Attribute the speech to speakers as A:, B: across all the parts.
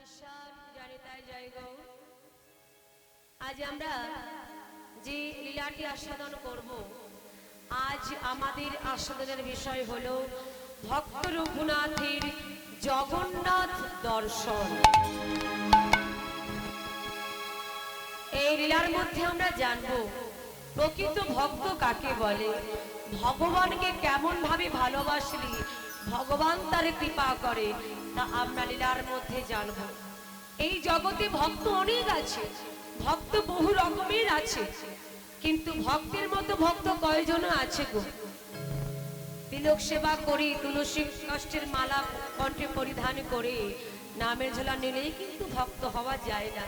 A: ঈশ্বর জানি তাই জয় গো। আজ আমরা যে লীলাটি আস্বাদন করব, আজ আমাদের আস্বাদনের বিষয় হলো ভক্ত রঘুনাথের জগন্নাথ দর্শন। এই লীলার মধ্যে আমরা জানব প্রকৃত ভক্ত কাকে বলে, ভগবানকে কেমন ভাবে ভালোবাসলে ভগবান তার কৃপা করে, তা আমরা লীলার মধ্যে জানব। এই জগতে ভক্ত অনেক আছে, ভক্ত বহু রকমের আছে, কিন্তু ভক্তের মতো ভক্ত কয়জন আছে গো? তিলক সেবা করি, তুলসী কাষ্ঠের মালা কণ্ঠে পরিধান করে নামের ঝোলা নিলেই কিন্তু ভক্ত হওয়া যায় না।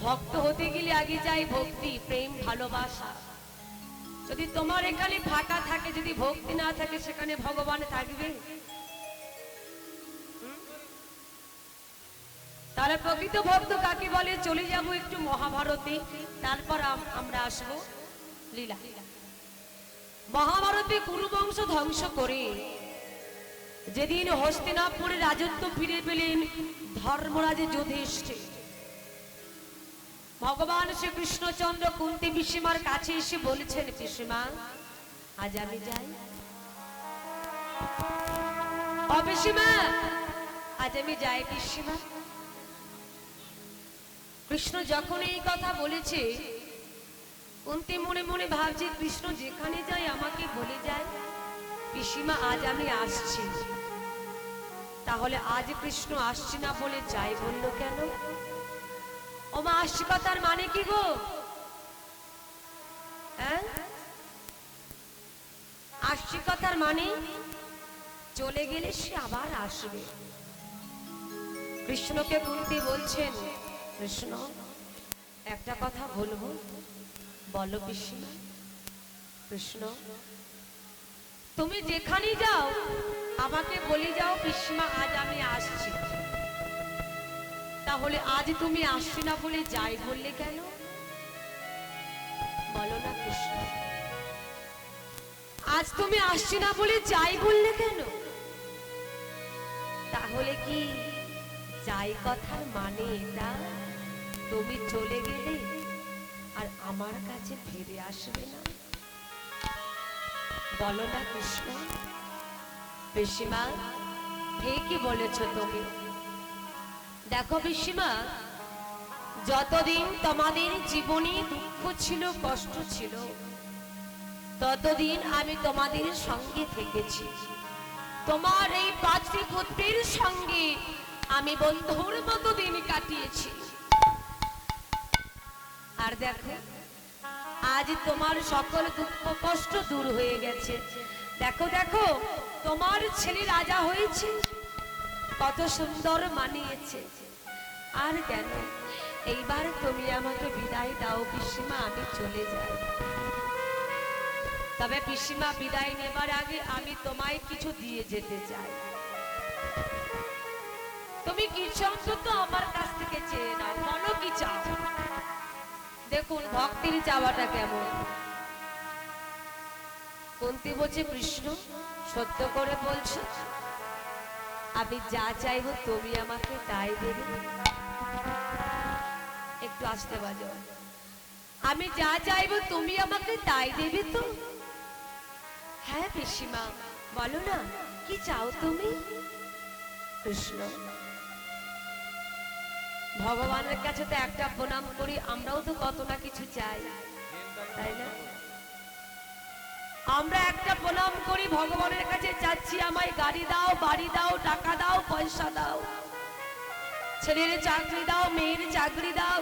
A: ভক্ত হতে গেলে আগে চাই ভক্তি, প্রেম, ভালোবাসা। যদি তোমার এখানে ফাঁকা থাকে, যদি ভক্তি না থাকে, সেখানে ভগবান থাকবে? তাহলে প্রকৃত ভক্ত কাকে বলে চলে যাব একটু মহাভারতে, তারপর আমরা আসবো লীলা। মহাভারতে কুরু বংশ ধ্বংস করে যেদিন হস্তিনাপুরে রাজত্ব ফিরে পেলেন ধর্মরাজ যুধিষ্ঠির, ভগবান শ্রীকৃষ্ণচন্দ্র কুন্তি পিসিমার কাছে এসে বলেছেন, পিসিমা আজ আমি যাই। ও পিসিমা আজ আমি যাই পিসিমা। কৃষ্ণ যখন এই কথা বলেছে, কুন্তি মনে মনে ভাবছে কৃষ্ণ যেখানে যায় আমাকে বলে যায়, পিসিমা আজ আমি আসছি। তাহলে আজ কৃষ্ণ আসছে না বলে যাই বললো কেন? ও মা, আসছি কথার মানে কি গো? হ্যাঁ, আসছি কথার মানে চলে গেলে সে আবার আসবে। কৃষ্ণকে কুন্তি বলছেন, কৃষ্ণ একটা কথা বলবো, বলো পিসিমা। কৃষ্ণ তুমি যেখানে যাও আমাকে বলে যাও, পিসিমা আজ আমি আসছি। তাহলে আজ তুমি আসছি না বলে যাই বললে কেন? বলো না কৃষ্ণ, আজ তুমি আসছি না বলে যাই বললে কেন? তাহলে কি যাই কথার মানে এটা, তুমি চলে গেলে আর আমার কাছে ফিরে আসবে না? বলো না কৃষ্ণ। পিসিমা ঠিকই বলেছ তুমি। দেখো পিসিমা, যতদিন তোমাদের জীবনে দুঃখ ছিল, কষ্ট ছিল, ততদিন আমি তোমাদের সঙ্গে থেকেছি। তোমার এই পাঁচটি পুত্রের সঙ্গে আমি বন্ধুর মতো দিন কাটিয়েছি। আর দেখো আজ তোমার সকল দুঃখ কষ্ট দূর হয়ে গেছে। দেখো দেখো তোমার ছেলে রাজা হয়েছে, কত সুন্দর মানিয়েছে। আর কেন, এইবার তুমি আমাকে বিদায় দাও পিসিমা, আমি চলে যাই। তবে পিসিমা বিদায় নেবার আগে আমি তোমায় কিছু দিয়ে যেতে চাই। তুমি কিছু অন্তত আমার কাছ থেকে চেয়ে নাও, বলো কি চাও। দেখুন ভক্তির চাওয়াটা কেমন। কুন্তি বলছে, কৃষ্ণ সত্য করে বলছো? আমি যা চাইবো তুমি আমাকে তাই দেবে? একটু আসতে বাজো। আমি যা চাইবো তুমি আমাকে তাই দেবে তো? হ্যাঁ পিসিমা, বলো না কি চাও তুমি? কৃষ্ণ ভগবানের কাছে তো একটা প্রণাম করি, আমরাও তো কত না কিছু চাই, তাই না? আমরা একটা প্রণাম করি ভগবানের কাছে, চাচ্ছি আমায় গাড়ি দাও, বাড়ি দাও, টাকা দাও, পয়সা দাও, ছেলের চাকরি দাও, মেয়ের চাকরি দাও।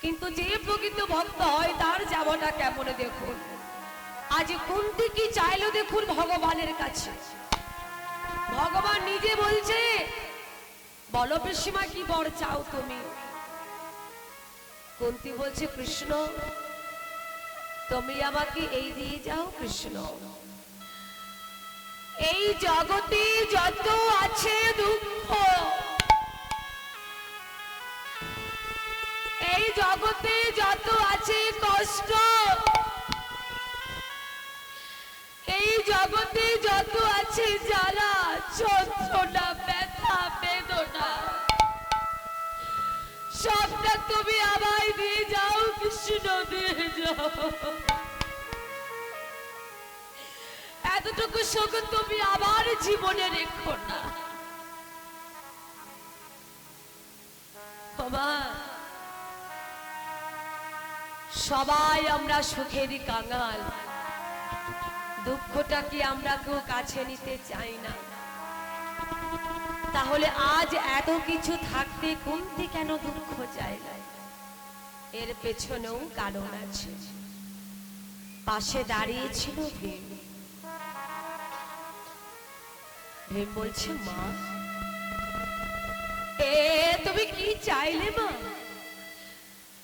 A: কিন্তু যে প্রকৃত ভক্ত হয় তার যাওয়াটা কেমন দেখুন। আজ কুন্তি কি চাইলো দেখুন ভগবানের কাছে। ভগবান নিজে বলছে, বলো পিসিমা কি বর চাও তুমি? কুন্তি বলছে, কৃষ্ণ তুমি আমাকে এই দিয়ে যাও। কৃষ্ণ এই জগতে যত আছে দুঃখ, এই জগতে যত আছে কষ্ট, এই জগতে যত আছে জ্বালা, যন্ত্রণা, ব্যথা, তুমি আমায় দিয়ে যাও কৃষ্ণ, দিয়ে যাও। এতটুকু সুখ তুমি আমার জীবনে রেখো না। বাবা, সবাই আমরা সুখেরই কাঙাল, দুঃখটা কি আমরা কেউ কাছে নিতে চাই না। তাহলে আজ এত কিছু থাকতে কমতে কেন দুঃখ চাই না? এর পেছনেও কারণ আছে। পাশে দাঁড়িয়েছিল ভীম। ভীম বলছে, মা তুমি কি চাইলে মা?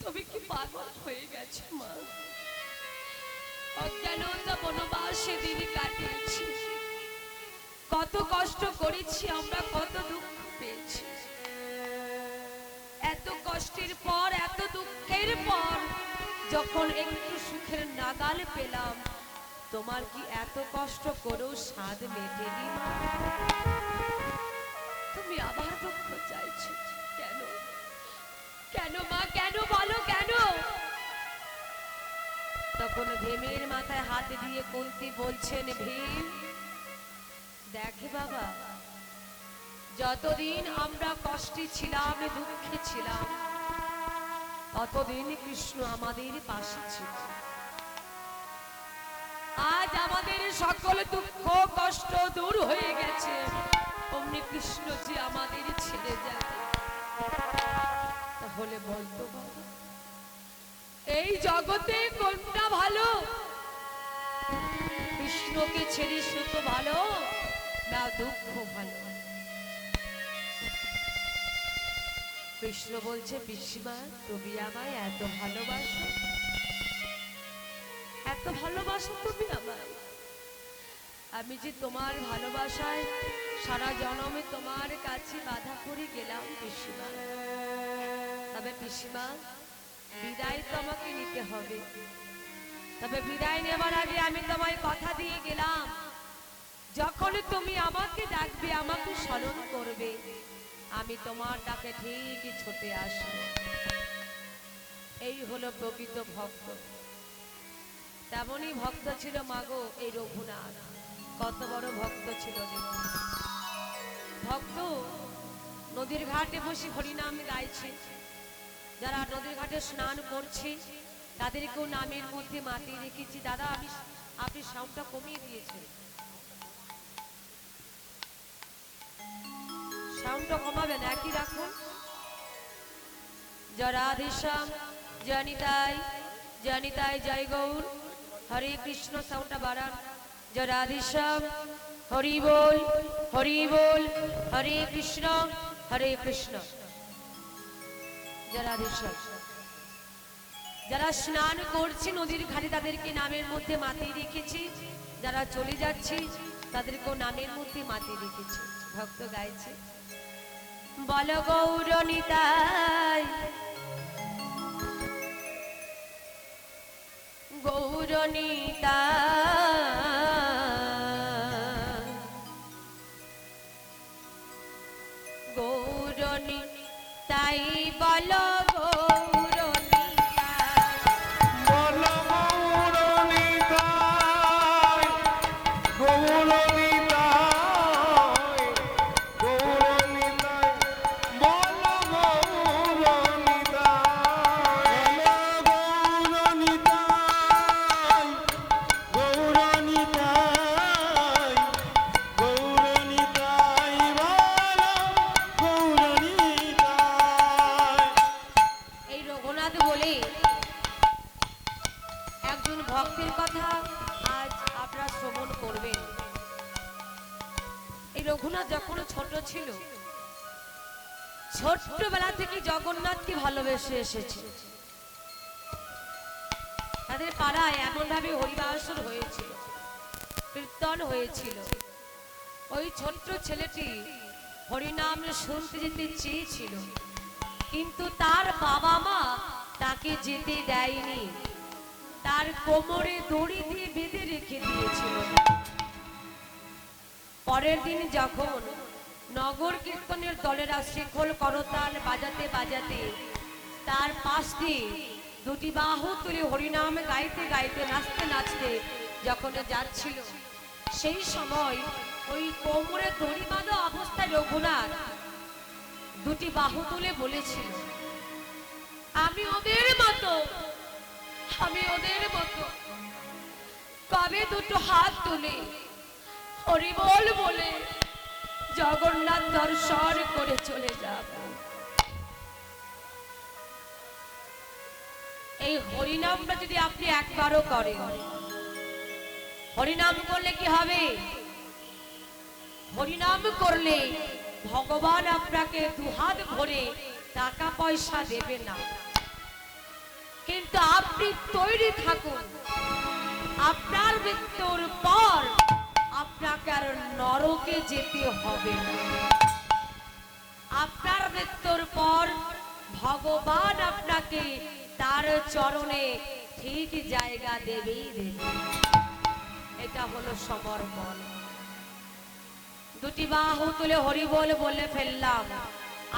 A: তুমি কি পাগল হয়ে গেছো মা? অজ্ঞানতা বনবাসে দিন কাটিয়েছি, কত কষ্ট করেছি আমরা, কত দুঃখ পেয়েছি। এত কষ্টের পর, এত দুঃখের পর যখন একটু সুখের নাগাল পেলাম, তোমার কি এত কষ্ট করেও স্বাদ মেটেনি মা? তুমি আবার দুঃখ চাইছো কেন? কেন মা, কেন বলো কেন? তখন ভীমের মাথায় হাত দিয়ে কুন্তী বলছেন, ভীম দেখে বাবা, যতদিন আমরা কষ্টে ছিলাম, দুঃখে ছিলাম, ততদিন কৃষ্ণ আমাদের পাশে ছিল। আজ আমাদের সকল দুঃখ কষ্ট দূর হয়ে গেছে, অমনি কৃষ্ণ যে আমাদের ছেড়ে যায়। তাহলে বলতো বাবা, এই জগতে কোনটা ভালো? কৃষ্ণকে ছেড়ে সুখ ভালো না দুঃখ ভালো? কৃষ্ণ বলছে, পিসিমা তুমি আমায় এত ভালোবাসো, এত ভালোবাসো তুমি আমায়, আমি যে তোমার ভালোবাসায় সারা জন্মে তোমার কাছে বাধা পড়ে গেলাম পিসিমা। তবে পিসিমা বিদায় তো আমাকে নিতে হবে, তবে বিদায় নেবার আগে আমি তোমায় কথা দিয়ে গেলাম, যখন তুমি আমাকে ডাকবে, আমাকে স্মরণ করবে, আমি তোমার ডাকে ঠিকই ছুটে আসবো। এই হলো প্রকৃত ভক্ত। তেমনই ভক্ত ছিল মাগো এই রঘুনাথ। কত বড় ভক্ত ছিল দেখুন। ভক্ত নদীর ঘাটে বসে হরিনাম গাইছে, যারা নদীর ঘাটে স্নান করছে তাদেরকেও নামের মধ্যে মাতিয়ে রেখেছি। দাদা আপনি সাউন্ডটা কমিয়ে দিয়েছেন, সাউন্ডটা কমাবেন, একই রাখুন। জয় রাধেশ্যাম, জয় নিতাই, জয় নিতাই, জয় গৌর, হরে কৃষ্ণ, সাউন্ডটা বাড়ান। জয় রাধেশ্যাম, হরি বল, হরি বল, হরে কৃষ্ণ, হরে কৃষ্ণ। জয় রাধেশ্যাম। যারা স্নান করছে নদীর ঘাটে তাদেরকে নামের মধ্যে মাতিয়ে রেখেছি, যারা চলে যাচ্ছে তাদেরকেও নামের মধ্যে মাতিয়ে রেখেছি। ভক্ত গাইছে, বল গৌর নিতাই, গৌর নিতাই, গৌর নিতাই, বল গৌর ভক্তের কথা আজ আপনারা শ্রবণ করবেন। এই রঘুনাথ যখন ছোট ছিল, ছোট্টবেলা থেকে জগন্নাথকে ভালোবেসে এসেছে। তাদের পাড়ায় এমন ভাবে হরিবাসর হয়েছিল, কীর্তন হয়েছিল। ওই ছোট্ট ছেলেটি হরিনাম শুনতে যেতে চেয়েছিল, কিন্তু তার বাবা মা তাকে যেতে দেয়নি, তার কোমরে দড়ি দিয়ে বেঁধে রেখে দিয়েছিল। পরের দিন যখন নগর কীর্তনের দলেরা শিখল করতাল বাজাতে বাজাতে তার পাশ দিয়ে দুটি বাহু তুলে হরিনাম গাইতে গাইতে নাচতে নাচতে যখন যাচ্ছিল, সেই সময় ওই কোমরে দড়ি বাঁধা অবস্থায় রঘুনাথ দুটি বাহু তুলে বলেছিল, আমি ওদের মতো, আমি ওদের মতো কবে দুটো হাত তুলে হরিবল বলে জগন্নাথ দর্শন করে চলে যাব। এই হরিনামটা যদি আপনি একবারও করেন, হরিনাম করলে কি হবে? হরিনাম করলে ভগবান আপনাকে দুহাত ভরে টাকা পয়সা দেবে না, কিন্তু আপনি তৈরি থাকুন, আপনার মৃত্যুর পর আপনাকে আর নরকে যেতে হবে না। আপনার মৃত্যুর পর ভগবান আপনাকে তার চরণে ঠিক জায়গা দেবেই দেবে। এটা হলো সমর্পণ। দুটি বাহু তুলে হরিবল বলে ফেললাম,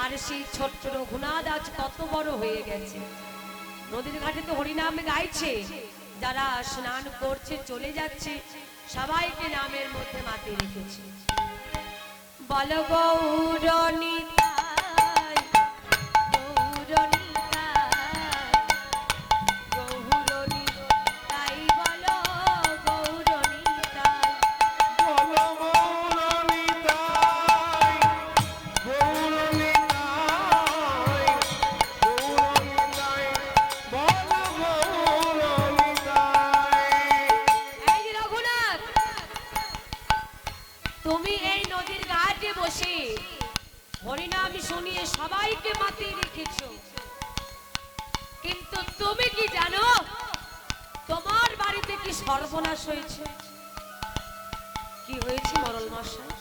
A: আর সেই ছোট্ট রঘুনাথ আজ কত বড় হয়ে গেছে। নদীর ঘাটে তো হরিনাম গাইছে, যারা স্নান করছে চলে যাচ্ছে সবাইকে নামের মধ্যে মাতি রেখেছে। বল গৌরনিতাই, গৌরনিতাই, গৌরনিতাই, বল গৌরনিতাই,
B: বল গৌরনিতাই, গৌরনিতাই, গৌরনিতাই, বল গৌরনিতাই।
A: এই যে রঘুনাথ, তুমি এই নদীর ঘাটে বসে হরিনাম শুনিয়ে সবাইকে মাতিয়ে রেখেছো, কিন্তু তুমি কি জানো তোমার বাড়িতে কি সর্বনাশ হয়েছে? কি হয়েছে মরল মশাই?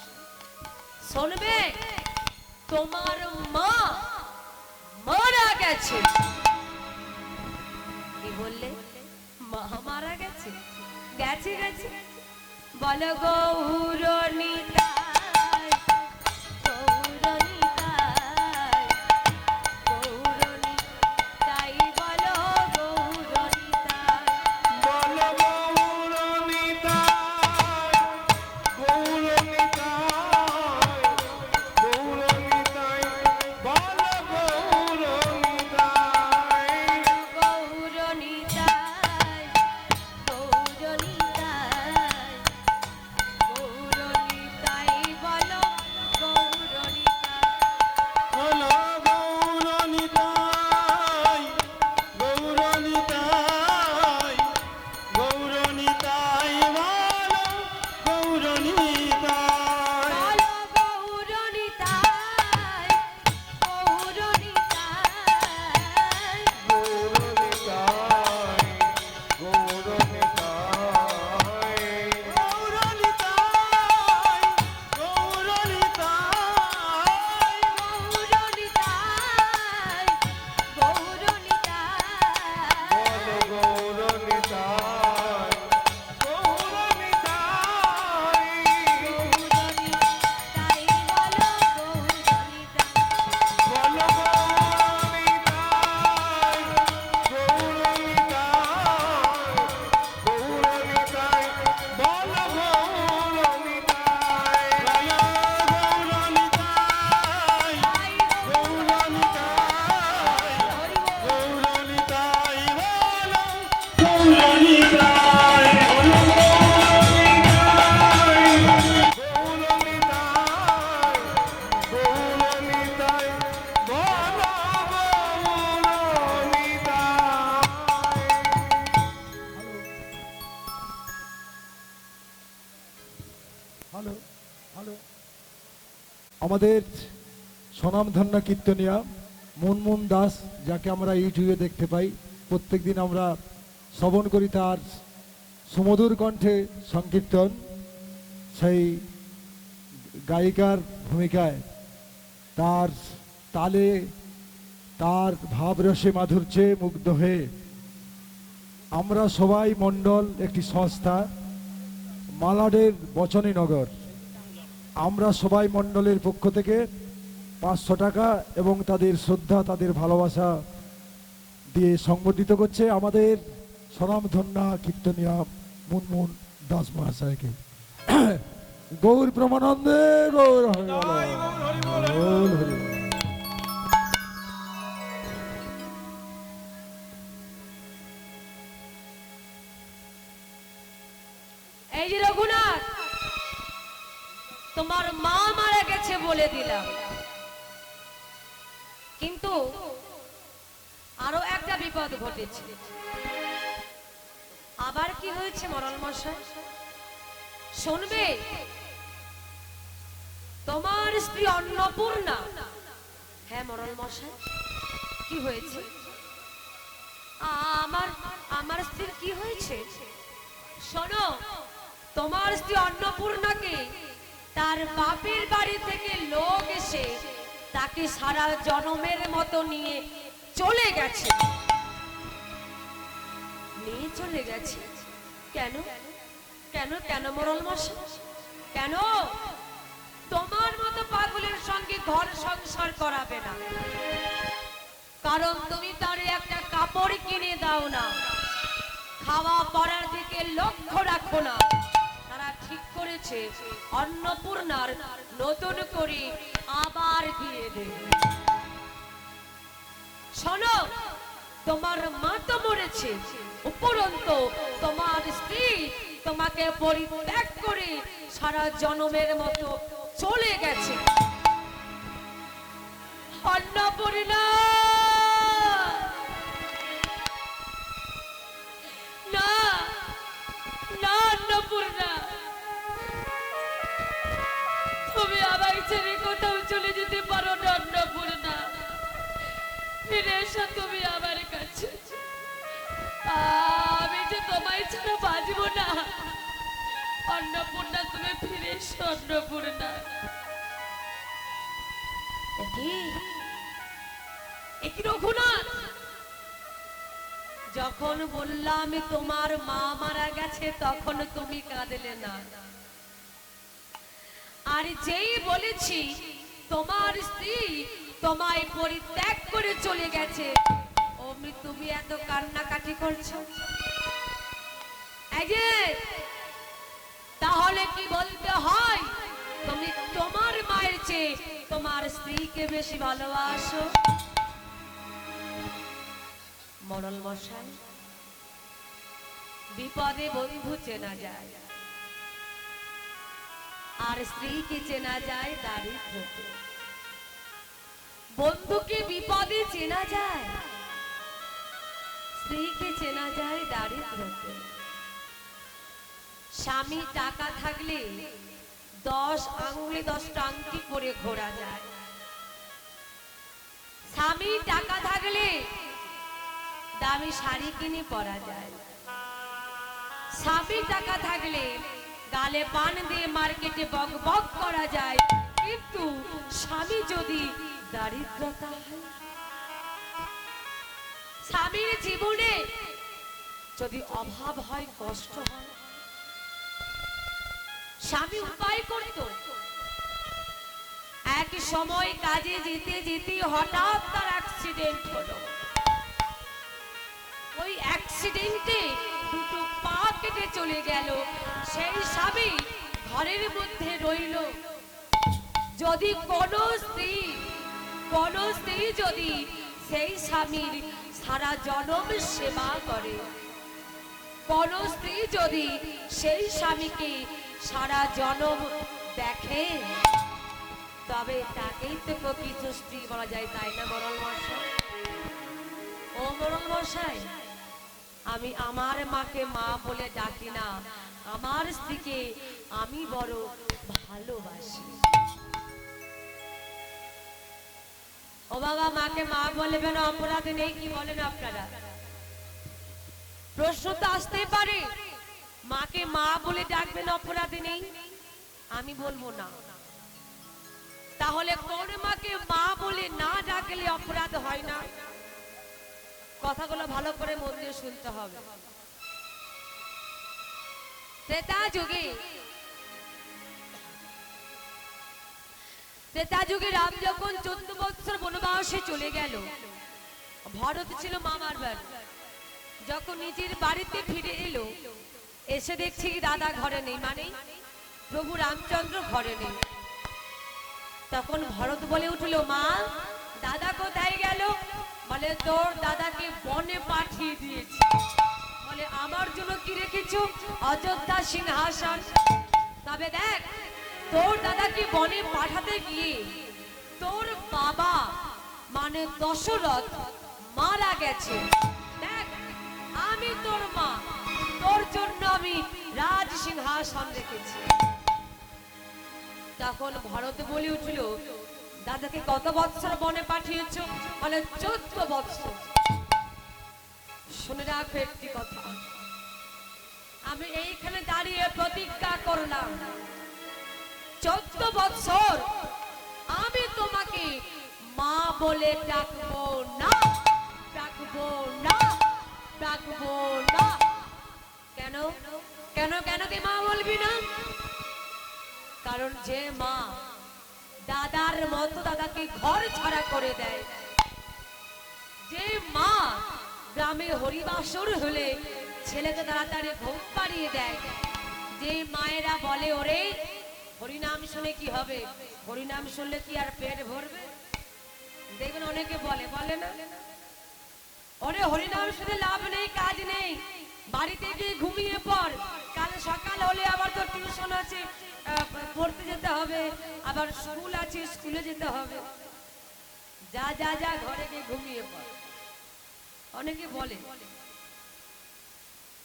A: শুনবে, তোমার মা মারা গেছে। কি বললে? মা মারা গেছে? গেছে গেছে। বল গৌরনিতাই, গৌরনিতাই, গৌরনিতাই, বল গৌরনিতাই,
B: বল গৌরনিতাই, গৌরনিতাই, গৌরনিতাই, বল গৌরনিতাই।
A: গৌরনিতাই, গৌরনিতাই, গৌরনিতাই, বল গৌরনিতাই।
B: বল গৌরনিতাই, গৌরনিতাই, গৌরনিতাই, বল গৌরনিতাই।
A: বল গৌরনিতাই, গৌরনিতাই,
B: গৌরনিতাই, গৌরনিতাই, গৌরনিতাই, গৌরনিতাই,
A: গৌরনিতাই, গৌরনিতাই,
B: বল গৌরনিতাই, গৌরনিতাই,
A: গৌরনিতাই, বল গৌরনিতাই।
B: বল গৌরনিতাই, গৌরনিতাই, গৌরনিতাই, গৌরনিতাই, বল গৌরনিতাই, গৌরনিতাই, গৌরনিতাই, বল গৌরনিতাই।
C: হ্যালো হ্যালো, আমাদের স্বনামধন্য কীর্তনিয়া মুনমুন দাস, যাকে আমরা ইউটিউবে দেখতে পাই, প্রত্যেকদিন আমরা শ্রবণ করি তার সুমধুর কণ্ঠে সংকীর্তন। সেই গায়িকার ভূমিকায় তার তালে, তার ভাবরসে মাধুর্যে মুগ্ধ হয়ে আমরা সবাই মণ্ডল একটি সংস্থা, মালাডের বচনীনগর, আমরা সবাই মণ্ডলের পক্ষ থেকে 500 টাকা এবং তাদের শ্রদ্ধা, তাদের ভালোবাসা দিয়ে সংগঠিত করছে আমাদের স্বনামধন্যা কীর্তনিয়া মুনমুন দাস মহাশয়কে। গৌর প্রমানন্দে গৌর হরি বল।
B: জয় গৌর হরি বল।
C: গৌর হরি বল।
A: এই যে রঘুনাথ, তোমার মা মারা গেছে বলে দিলাম, কিন্তু আরো একটা বিপদ ঘটেছে। আবার কি হয়েছে মরল মশাই শুনবে? তোমার স্ত্রী অন্নপূর্ণা। হ্যাঁ মরল মশাই, কি হয়েছে? আমার আমার স্ত্রীর কি হয়েছে? শোনো, তোমার স্ত্রী অন্নপূর্ণাকে তার বাপের বাড়ি থেকে লোক এসে তাকে সারা জনমের মতো নিয়ে চলে গেছে। নিয়ে চলে গেছে কেন? কেন কেন মরল মশাই, কেন? তোমার মতো পাগলের সঙ্গে ঘর সংসার করাবে না, কারণ তুমি তার একটা কাপড় কিনে দাও না, খাওয়া পড়ার দিকে লক্ষ্য রাখো না। তারা ঠিক করেছে অন্নপূর্ণার নতুন করে আবার বিয়ে দেবে। শোনো, তোমার মা তো মরেছে, উপরন্ত তোমার স্ত্রী তোমাকে পরিত্যাগ করে সারা জনমের মতো চলে গেছে। অন্নপূর্ণা, না না অন্নপূর্ণা, তুমি আমায় ছেড়ে কোথাও চলে যেতে পারো না। অন্নপূর্ণা, ফিরে এসো তুমি আমার কাছে। আমি যে তোমায় ছাড়া বাঁচবো না। অন্নপূর্ণা, তুমি ফিরে এসো। অন্নপূর্ণা, একই রঘুনাথ, যখন বললাম তোমার মা মারা গেছে তখন তুমি কাঁদলে না, আর যেই বলেছি তোমার স্ত্রী তোমায় পরিত্যাগ করে চলে গেছে অমনি তুমি এত কান্নাকাটি করছো। এই যে, তাহলে কি বলতে হয় তুমি তোমার মায়ের চেয়ে তোমার স্ত্রীকে বেশি ভালোবাসো? মরল মশাই, বিপদে বন্ধু চেনা যায় আর স্ত্রীকে চেনা যায় দারিদ্র্যতে। বন্ধুকে বিপদে চেনা যায়, স্ত্রীকে চেনা যায় দারিদ্র্যতে। স্বামী টাকা থাকলে 10 আঙ্গুলে 10টা আংটি পরে ঘোরা যায়। স্বামী টাকা থাকলে দামি শাড়ি কিনে পরা যায়। স্বামী টাকা থাকলে গালে পান দিয়ে মার্কেটে বক বক করা যায়। কিন্তু স্বামী যদি দারিদ্রতা হয়, স্বামীর জীবনে যদি অভাব হয়, কষ্ট হয়, স্বামী উপায় করত। এক সময় কাজে যেতে যেতে হঠাৎ তার অ্যাক্সিডেন্ট হলো। ওই অ্যাক্সিডেন্টে দুটো পা কেটে চলে গেল। সেই স্বামী ঘরের মধ্যে রইল। যদি কোনো স্ত্রী যদি সেই স্বামীর সারা জনম সেবা করে, কোন স্ত্রী যদি সেই স্বামীকে সারা জনম দেখে, তবে তাকেই তো প্রকৃত স্ত্রী বলা যায়, তাই না মরল মশাই? ও মরল মশাই, আমি আমার মাকে মা বলে ডাকি না, আমার স্ত্রীকে আমি বড় ভালোবাসি। ও বাবা, মাকে মা বলবেন অপরাধ নেই, কি বলেন আপনারা? প্রশ্ন তো আসতেই পারে, মাকে মা বলে ডাকবেন অপরাধ নেই? আমি বলবো না। তাহলে কোন মাকে মা বলে না ডাকলে অপরাধ হয় না? কথাগুলো ভালো করে মন দিয়ে শুনতে হবে। ত্রেতা যুগে রাম যখন 14 বছর বনবাসে চলে গেল, ভরত ছিল মামার বাড়ি। যখন নিজের বাড়িতে ফিরে এলো, এসে দেখছি দাদা ঘরে নেই, মানে প্রভু রামচন্দ্র ঘরে নেই। তখন ভরত বলে উঠলো, মা দাদা কোথায় গেল? বলে তোর দাদাকে বনে পাঠিয়ে দিয়েছি। বলে আমার জন্য কি রেখেছো? অযোধ্যা সিংহাসন। তবে দেখ, তোর দাদাকে বনে পাঠাতে গিয়ে তোর বাবা মানে দশরথ মারা গেছে। দেখ, আমি তোর মা, তোর জন্য আমি রাজ সিংহাসন রেখেছি। তখন ভরত বলে উঠল, দাদাকে কত বৎসর বনে পাঠিয়েছো? বলে 14 বৎসর। শুনে রাখো একটি কথা, আমি এইখানে দাঁড়িয়ে প্রতিজ্ঞা করলাম, 14 বৎসর আমি তোমাকে মা বলে ডাকবো না, ডাকবো না, ডাকবো না। কেন কেন কেন তুই মা বলবি না? কারণ যে মা দাদার মতো দাদাকে ঘর ছাড়া করে দেয়, যে মা গ্রামে হরিবাসর হলে ছেলেকে তাড়াতাড়ি ঘুম পাড়িয়ে দেয়, যে মায়েরা বলে ওরে হরিনাম শুনে কি হবে, হরিনাম শুনলে কি আর পেট ভরবে? দেখবেন অনেকে বলে, বলে না, ওরে হরিনাম শুনে লাভ নেই, কাজ নেই, বাড়িতে গিয়ে ঘুমিয়ে পড়, কাল সকাল হলে আবার তো টিউশন আছে, পড়তে যেতে হবে, আবার স্কুল আছে, স্কুলে যেতে হবে, যা যা যা ঘরে গিয়ে ঘুমিয়ে পড়। অনেকে বলে,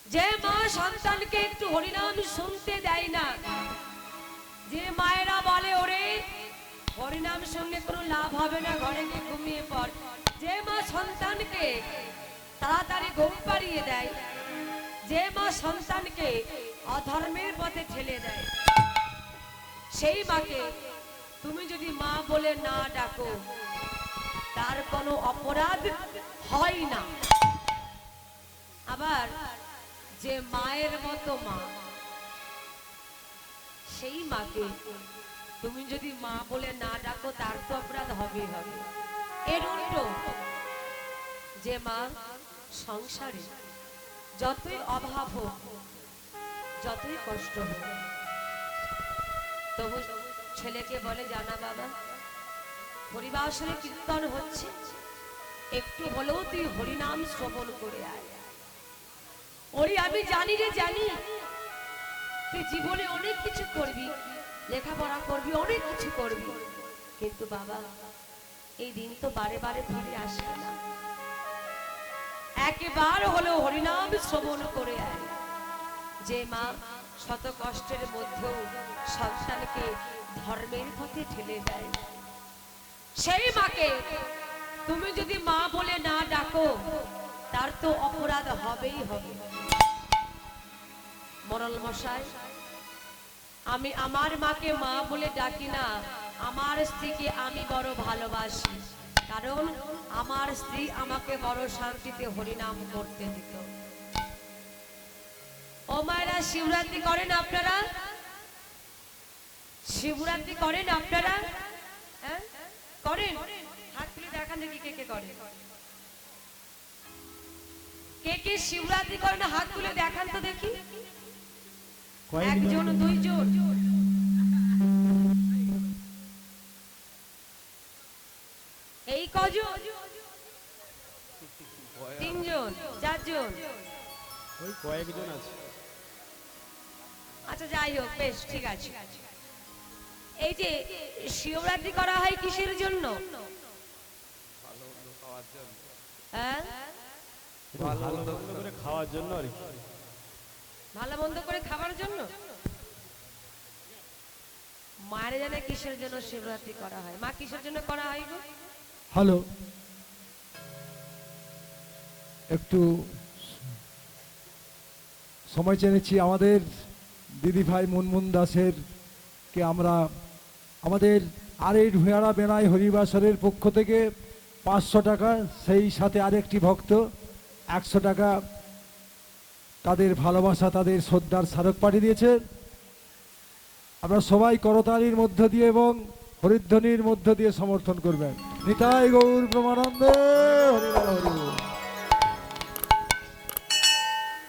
A: যে মা সন্তানকে একটু হরিনাম শুনতে দেয় না, যে মায়েরা বলে ওরে হরিনাম শুনলে কোনো লাভ হবে না, ঘরে গিয়ে ঘুমিয়ে পড়, যে মা সন্তানকে তাড়াতাড়ি ঘুম পাড়িয়ে দেয়, যে মা সন্তানকে অধর্মের পথে ঠেলে দেয়, সেই মাকে তুমি যদি মা বলে না ডাকো, তার কোনো অপরাধ হয় না। আবার যে মায়ের মতো মা, সেই মাকে তুমি যদি মা বলে না ডাকো, তার তো অপরাধ হবেই হবে। এর উল্টো, যে মা সংসারে যতই অভাব হোক, যতই কষ্ট হোক, তবু ছেলেকে বলে, জানা বাবা হরিবাসরে কীর্তন হচ্ছে, একটু হলেও তুই হরিনাম শ্রবণ করে আয়। ওরে আমি জানি রে, জানি তুই জীবনে অনেক কিছু করবি, লেখাপড়া করবি, অনেক কিছু করবি, কিন্তু বাবা এই দিন তো বারে বারে ফিরে আসবে না, একবার হলেও হরিনাম শ্রবণ করে আয়। যে মা শত কষ্টের মধ্যেও সন্তানকে ধর্মের পথে ঠেলে দেয়, সেই মাকে তুমি যদি মা বলে না ডাকো, তার তো অপরাধ হবেই হবে। মরল মশাই, আমি আমার মাকে মা বলে ডাকি না, আমার স্ত্রীকে আমি বড় ভালোবাসি, কারণ আমার স্ত্রী আমাকে বড় শান্তিতে হরিনাম করতে দিত। ও মায়েরা, শিবরাত্রি করেন আপনারা? শিবরাত্রি করেন আপনারা? হ্যাঁ করেন? হাত তুলে দেখান দেখি কে কে করে। কে কে শিবরাত্রি করেন হাত তুলে দেখান তো দেখি। একজন, দুইজন, এই কজন? তিনজন, চারজন,
B: ওই কয়েকজন আছে।
A: আচ্ছা যাই হোক, বেশ ঠিক আছে। এই যে শিবরাত্রি করা হয় কিসের জন্য? হ্যাঁ,
B: ভালো মন্দ করে খাওয়ার জন্য আর কি।
A: ভালো মন্দ করে খাবার জন্য। মায়ের জানে কিসের জন্য শিবরাত্রি করা হয়? মা কিসের জন্য করা হয় গো?
C: হ্যালো, একটু সময় চেয়েছি আমাদের দিদি ভাই মুনমুন দাসের কে আমরা আমাদের আরে ভুয়ারা বেনাই হরিবাসরের পক্ষ থেকে 500 টাকা, সেই সাথে আরেকটি ভক্ত 100 টাকা তাদের ভালোবাসা, তাদের শ্রদ্ধার স্মারক পাঠিয়ে দিয়েছে। আমরা সবাই করতালির মধ্য দিয়ে এবং হরিধ্বনির মধ্য দিয়ে সমর্থন করবেন। নিতাই গৌর প্রমানন্দে।